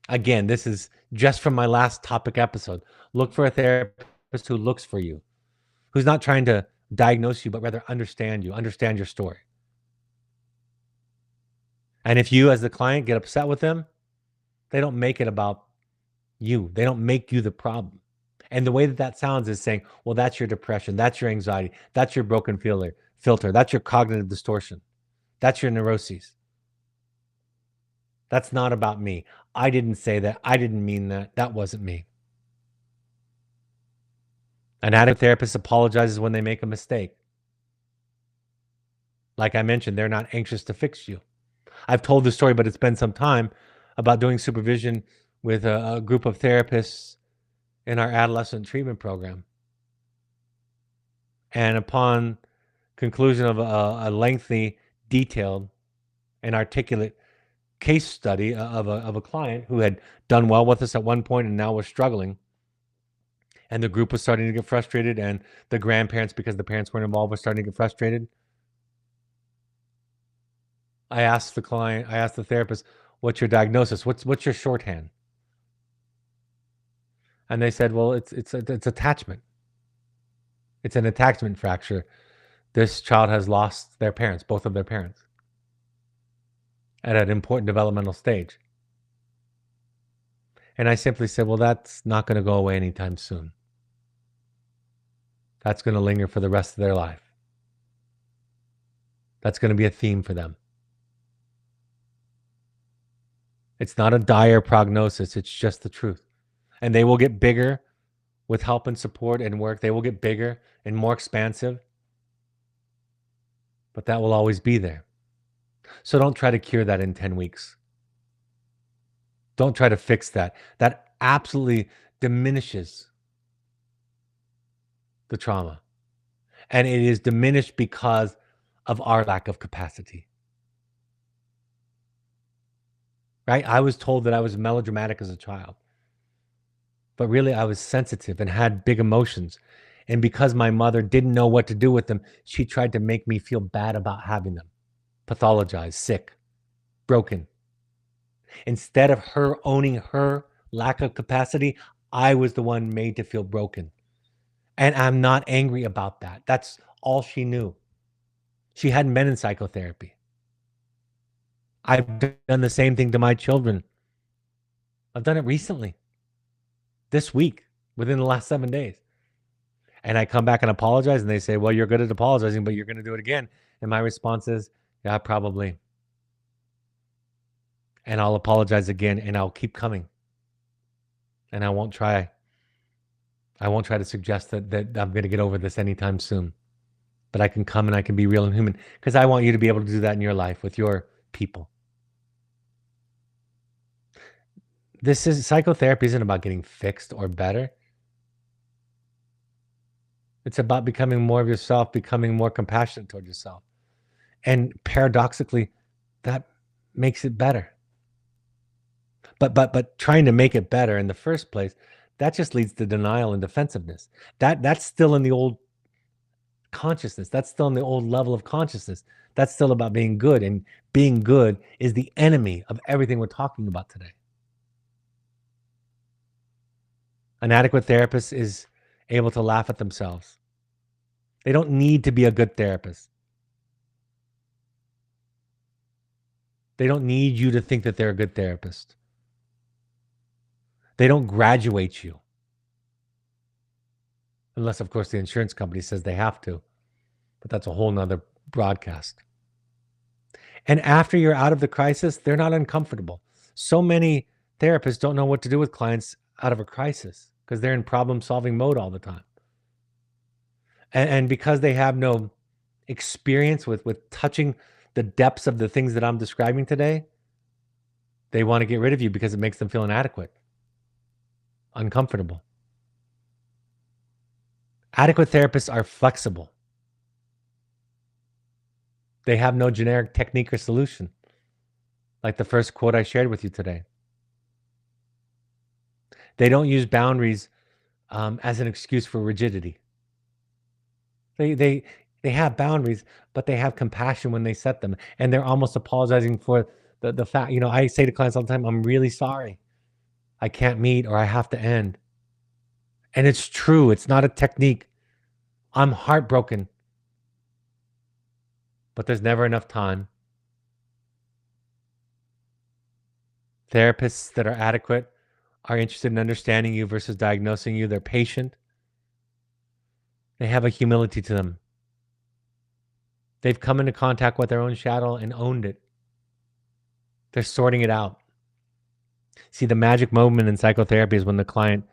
Again, this is just from my last topic episode. Look for a therapist who looks for you, who's not trying to diagnose you, but rather understand you, understand your story. And if you, as the client, get upset with them, they don't make it about you. They don't make you the problem. And the way that sounds is saying, well, that's your depression. That's your anxiety. That's your broken filter. That's your cognitive distortion. That's your neuroses. That's not about me. I didn't say that. I didn't mean that. That wasn't me. An adequate therapist apologizes when they make a mistake. Like I mentioned, they're not anxious to fix you. I've told this story, but it's been some time, about doing supervision with a group of therapists in our adolescent treatment program. And upon conclusion of a lengthy, detailed, and articulate case study of a client who had done well with us at one point and now was struggling, and the group was starting to get frustrated, and the grandparents, because the parents weren't involved, were starting to get frustrated, I asked the therapist, "What's your diagnosis? What's your shorthand?" And they said, "Well, it's attachment. It's an attachment fracture. This child has lost their parents, both of their parents, at an important developmental stage." And I simply said, "Well, that's not going to go away anytime soon. That's going to linger for the rest of their life. That's going to be a theme for them. It's not a dire prognosis. It's just the truth. And they will get bigger with help and support and work. They will get bigger and more expansive. But that will always be there. So don't try to cure that in 10 weeks. Don't try to fix that. That absolutely diminishes the trauma. And it is diminished because of our lack of capacity. Right? I was told that I was melodramatic as a child. But really, I was sensitive and had big emotions. And because my mother didn't know what to do with them, she tried to make me feel bad about having them. Pathologized, sick, broken. Instead of her owning her lack of capacity, I was the one made to feel broken. And I'm not angry about that. That's all she knew. She hadn't been in psychotherapy. I've done the same thing to my children. I've done it recently, this week, within the last 7 days. And I come back and apologize, and they say, "Well, you're good at apologizing, but you're going to do it again." And my response is, "Yeah, probably." And I'll apologize again, and I'll keep coming. And I won't try to suggest that I'm going to get over this anytime soon. But I can come and I can be real and human, because I want you to be able to do that in your life with your people. Psychotherapy isn't about getting fixed or better. It's about becoming more of yourself, becoming more compassionate toward yourself. And paradoxically, that makes it better. But trying to make it better in the first place, that just leads to denial and defensiveness. That's still in the old consciousness. That's still in the old level of consciousness. That's still about being good, and being good is the enemy of everything we're talking about today. An adequate therapist is able to laugh at themselves. They don't need to be a good therapist. They don't need you to think that they're a good therapist. They don't graduate you. Unless, of course, the insurance company says they have to. But that's a whole nother broadcast. And after you're out of the crisis, they're not uncomfortable. So many therapists don't know what to do with clients out of a crisis because they're in problem-solving mode all the time. And because they have no experience with touching the depths of the things that I'm describing today, they want to get rid of you because it makes them feel inadequate, uncomfortable. Adequate therapists are flexible. They have no generic technique or solution, like the first quote I shared with you today. They don't use boundaries as an excuse for rigidity. They have boundaries, but they have compassion when they set them, and they're almost apologizing for the fact. I say to clients all the time, "I'm really sorry. I can't meet, or I have to end." And it's true. It's not a technique. I'm heartbroken, but there's never enough time. Therapists that are adequate are interested in understanding you versus diagnosing you. They're patient. They have a humility to them. They've come into contact with their own shadow and owned it. They're sorting it out. See, the magic moment in psychotherapy is when the client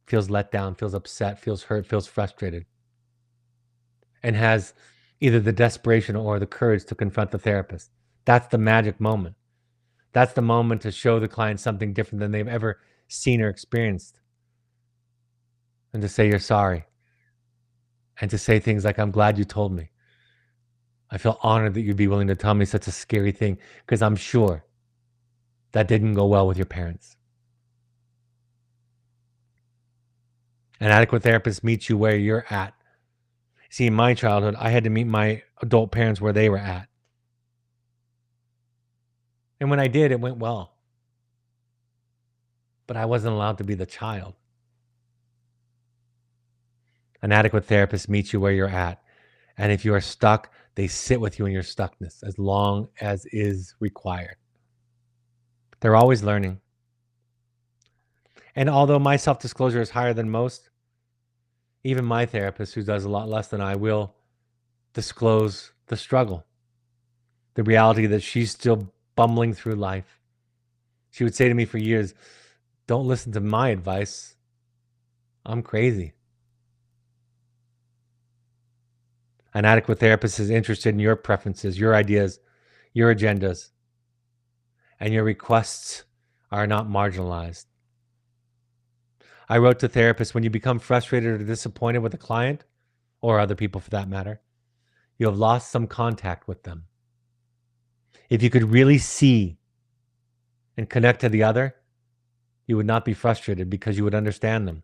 feels let down, feels upset, feels hurt, feels frustrated, and has either the desperation or the courage to confront the therapist. That's the magic moment. That's the moment to show the client something different than they've ever seen or experienced. And to say you're sorry. And to say things like, I'm glad you told me. I feel honored that you'd be willing to tell me such a scary thing, because I'm sure that didn't go well with your parents. An adequate therapist meets you where you're at. See, in my childhood, I had to meet my adult parents where they were at. And when I did, it went well. But I wasn't allowed to be the child. An adequate therapist meets you where you're at. And if you are stuck, they sit with you in your stuckness as long as is required. They're always learning. And although my self-disclosure is higher than most, even my therapist, who does a lot less than I, will disclose the struggle, the reality that she's still bumbling through life. She would say to me for years, don't listen to my advice. I'm crazy. An adequate therapist is interested in your preferences, your ideas, your agendas, and your requests are not marginalized. I wrote to therapists, when you become frustrated or disappointed with a client, or other people for that matter, you have lost some contact with them. If you could really see and connect to the other, you would not be frustrated because you would understand them.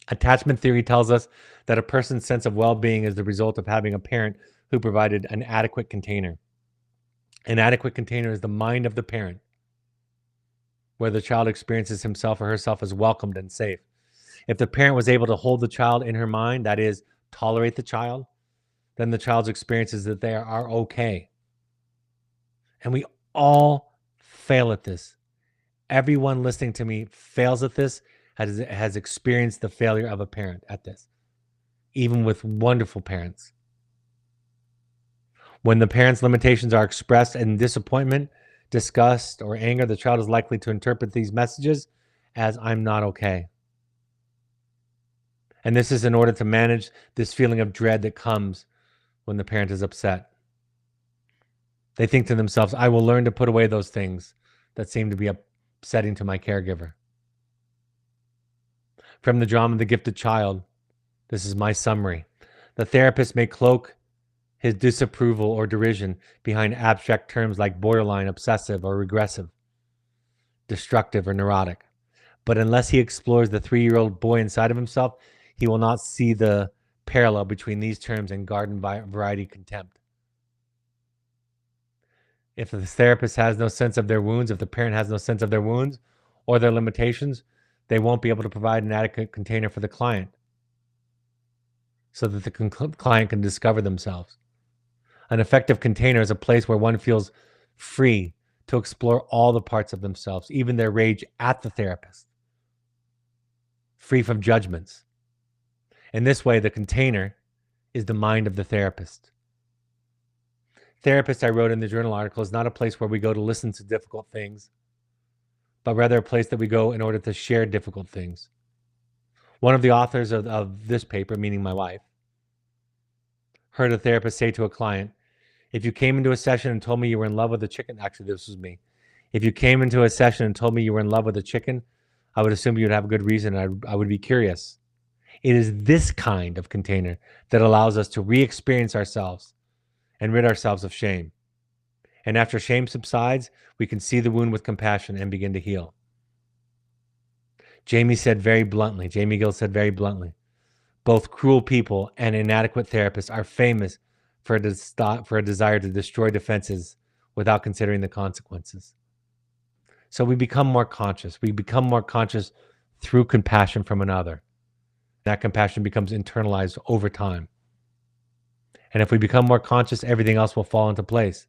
Attachment theory tells us that a person's sense of well-being is the result of having a parent who provided an adequate container. An adequate container is the mind of the parent, where the child experiences himself or herself as welcomed and safe. If the parent was able to hold the child in her mind, that is, tolerate the child, then the child's experiences that they are okay. And we all fail at this. Everyone listening to me fails at this, has experienced the failure of a parent at this, even with wonderful parents. When the parent's limitations are expressed in disappointment, disgust, or anger, the child is likely to interpret these messages as, I'm not okay. And this is in order to manage this feeling of dread that comes when the parent is upset. They think to themselves, I will learn to put away those things that seem to be upsetting to my caregiver. From the drama, The Gifted Child, this is my summary. The therapist may cloak his disapproval or derision behind abstract terms like borderline, obsessive, or regressive, destructive, or neurotic. But unless he explores the 3-year-old boy inside of himself, he will not see the parallel between these terms and garden variety contempt. If the therapist has no sense of their wounds, if the parent has no sense of their wounds or their limitations, they won't be able to provide an adequate container for the client so that the client can discover themselves. An effective container is a place where one feels free to explore all the parts of themselves, even their rage at the therapist, free from judgments. In this way, the container is the mind of the therapist. Therapist, I wrote in the journal article, is not a place where we go to listen to difficult things, but rather a place that we go in order to share difficult things. One of the authors of this paper, meaning my wife, heard a therapist say to a client, if you came into a session and told me you were in love with a chicken, actually this was me, if you came into a session and told me you were in love with a chicken, I would assume you'd have a good reason. I would be curious. It is this kind of container that allows us to re-experience ourselves and rid ourselves of shame. And after shame subsides, we can see the wound with compassion and begin to heal. Jamie Gill said very bluntly, both cruel people and inadequate therapists are famous for a desire to destroy defenses without considering the consequences. So we become more conscious. We become more conscious through compassion from another. That compassion becomes internalized over time. And if we become more conscious, everything else will fall into place.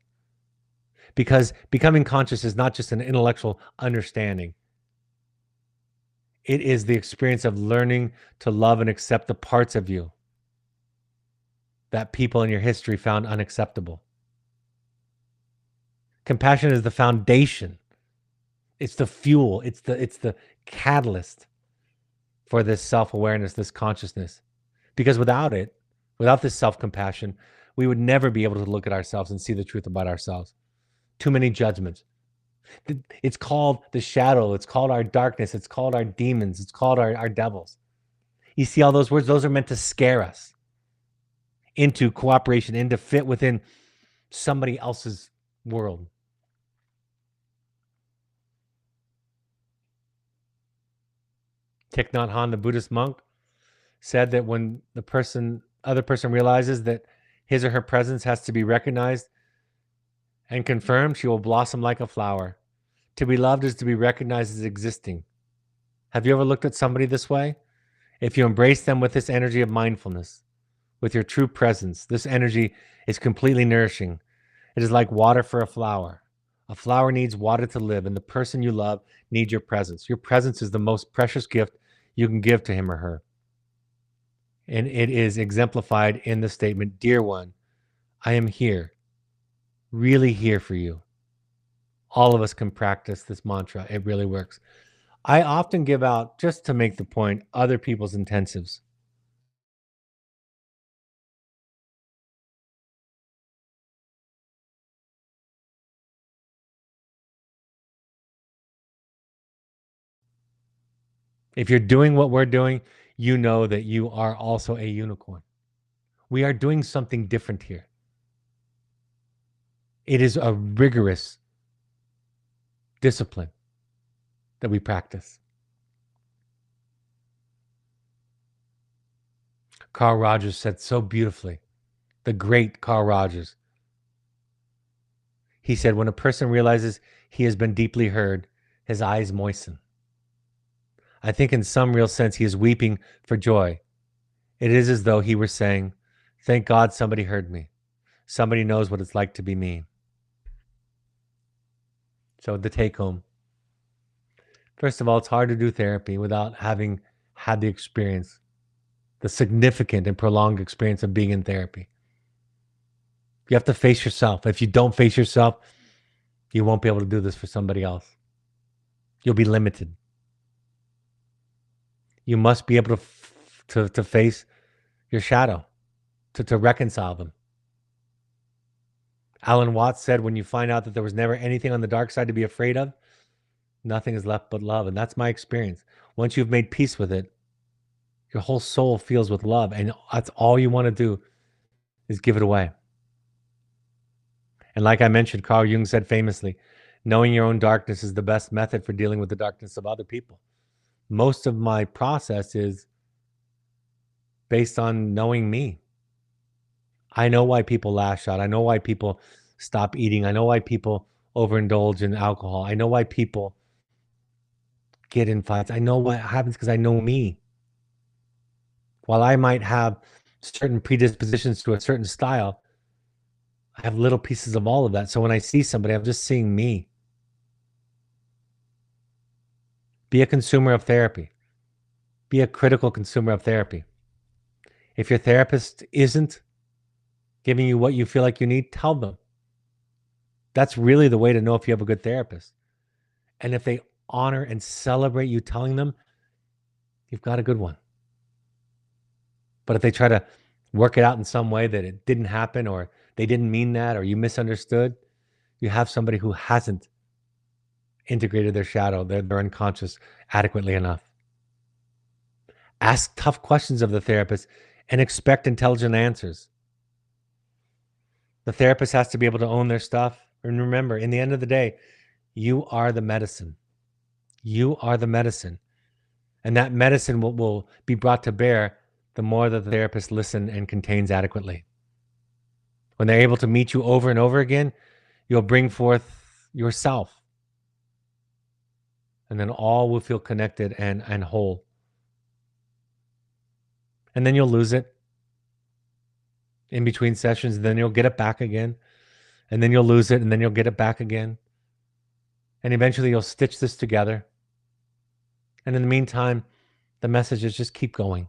Because becoming conscious is not just an intellectual understanding. It is the experience of learning to love and accept the parts of you that people in your history found unacceptable. Compassion is the foundation. It's the fuel. It's the catalyst for this self-awareness, this consciousness. Because without it, without this self-compassion, we would never be able to look at ourselves and see the truth about ourselves. Too many judgments. It's called the shadow. It's called our darkness. It's called our demons. It's called our devils. You see all those words? Those are meant to scare us into cooperation, into fit within somebody else's world. Thich Nhat Hanh, the Buddhist monk, said that when the other person realizes that his or her presence has to be recognized and confirmed, she will blossom like a flower. To be loved is to be recognized as existing. Have you ever looked at somebody this way? If you embrace them with this energy of mindfulness, with your true presence, this energy is completely nourishing. It is like water for a flower. A flower needs water to live, and the person you love needs your presence. Your presence is the most precious gift you can give to him or her. And it is exemplified in the statement, "Dear one, I am here, really here for you." All of us can practice this mantra. It really works. I often give out, just to make the point, other people's intensives. If you're doing what we're doing, you know that you are also a unicorn. We are doing something different here. It is a rigorous discipline that we practice. Carl Rogers said so beautifully, the great Carl Rogers. He said, when a person realizes he has been deeply heard, his eyes moisten. I think in some real sense, he is weeping for joy. It is as though he were saying, thank God somebody heard me. Somebody knows what it's like to be me. So the take home. First of all, it's hard to do therapy without having had the experience, the significant and prolonged experience of being in therapy. You have to face yourself. If you don't face yourself, you won't be able to do this for somebody else. You'll be limited. You must be able to face your shadow, to reconcile them. Alan Watts said, when you find out that there was never anything on the dark side to be afraid of, nothing is left but love. And that's my experience. Once you've made peace with it, your whole soul feels with love. And that's all you want to do is give it away. And like I mentioned, Carl Jung said famously, knowing your own darkness is the best method for dealing with the darkness of other people. Most of my process is based on knowing me. I know why people lash out. I know why people stop eating. I know why people overindulge in alcohol. I know why people get in fights. I know what happens because I know me. While I might have certain predispositions to a certain style, I have little pieces of all of that. So when I see somebody, I'm just seeing me. Be a consumer of therapy. Be a critical consumer of therapy. If your therapist isn't giving you what you feel like you need, tell them. That's really the way to know if you have a good therapist. And if they honor and celebrate you telling them, you've got a good one. But if they try to work it out in some way that it didn't happen, or they didn't mean that, or you misunderstood, you have somebody who hasn't integrated their shadow, their unconscious adequately enough. Ask tough questions of the therapist and expect intelligent answers. The therapist has to be able to own their stuff. And remember, in the end of the day, you are the medicine. You are the medicine. And that medicine will be brought to bear the more that the therapist listens and contains adequately. When they're able to meet you over and over again, you'll bring forth yourself. And then all will feel connected and whole. And then you'll lose it in between sessions. And then you'll get it back again. And then you'll lose it. And then you'll get it back again. And eventually you'll stitch this together. And in the meantime, the message is just keep going.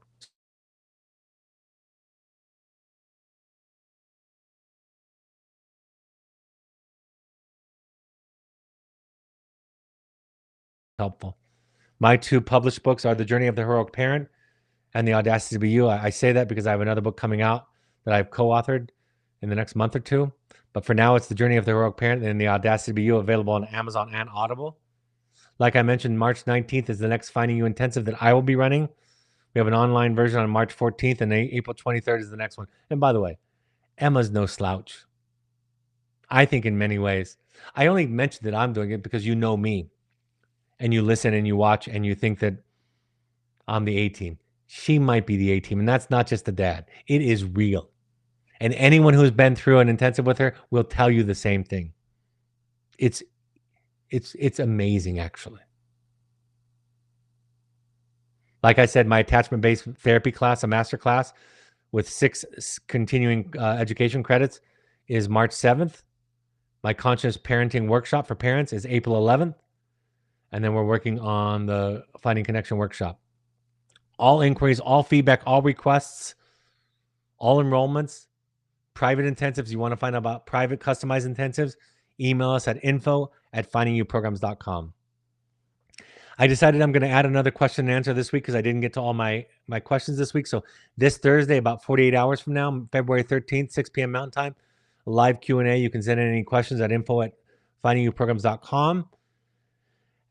helpful. My two published books are The Journey of the Heroic Parent and The Audacity to Be You. I say that because I have another book coming out that I've co-authored in the next month or two. But for now, it's The Journey of the Heroic Parent and The Audacity to Be You, available on Amazon and Audible. Like I mentioned, March 19th is the next Finding You Intensive that I will be running. We have an online version on March 14th, and April 23rd is the next one. And by the way, Emma's no slouch. I think in many ways. I only mentioned that I'm doing it because you know me, and you listen and you watch and you think that I'm the A-team. She might be the A-team, and that's not just the dad. It is real. And anyone who's been through an intensive with her will tell you the same thing. It's amazing, actually. Like I said, my attachment-based therapy class, a master class with 6 continuing education credits, is March 7th. My conscious parenting workshop for parents is April 11th. And then we're working on the Finding Connection workshop. All inquiries, all feedback, all requests, all enrollments, private intensives. You want to find out about private customized intensives, email us at info@findingyouprograms.com. I decided I'm going to add another question and answer this week because I didn't get to all my questions this week. So this Thursday, about 48 hours from now, February 13th, 6 p.m. Mountain Time, a live Q&A. You can send in any questions at info@findingyouprograms.com.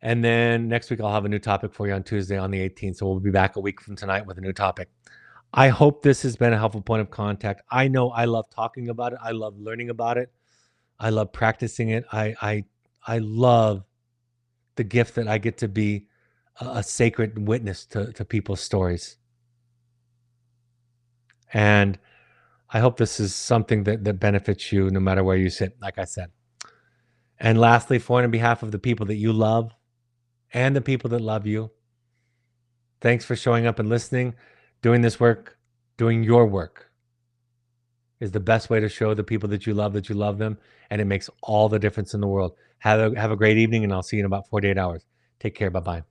And then next week, I'll have a new topic for you on Tuesday on the 18th. So we'll be back a week from tonight with a new topic. I hope this has been a helpful point of contact. I know I love talking about it. I love learning about it. I love practicing it. I love the gift that I get to be a sacred witness to people's stories. And I hope this is something that benefits you no matter where you sit, like I said. And lastly, for on behalf of the people that you love and the people that love you, thanks for showing up and listening. Doing this work, doing your work is the best way to show the people that you love them, and it makes all the difference in the world. Have a great evening, and I'll see you in about 48 hours. Take care. Bye-bye.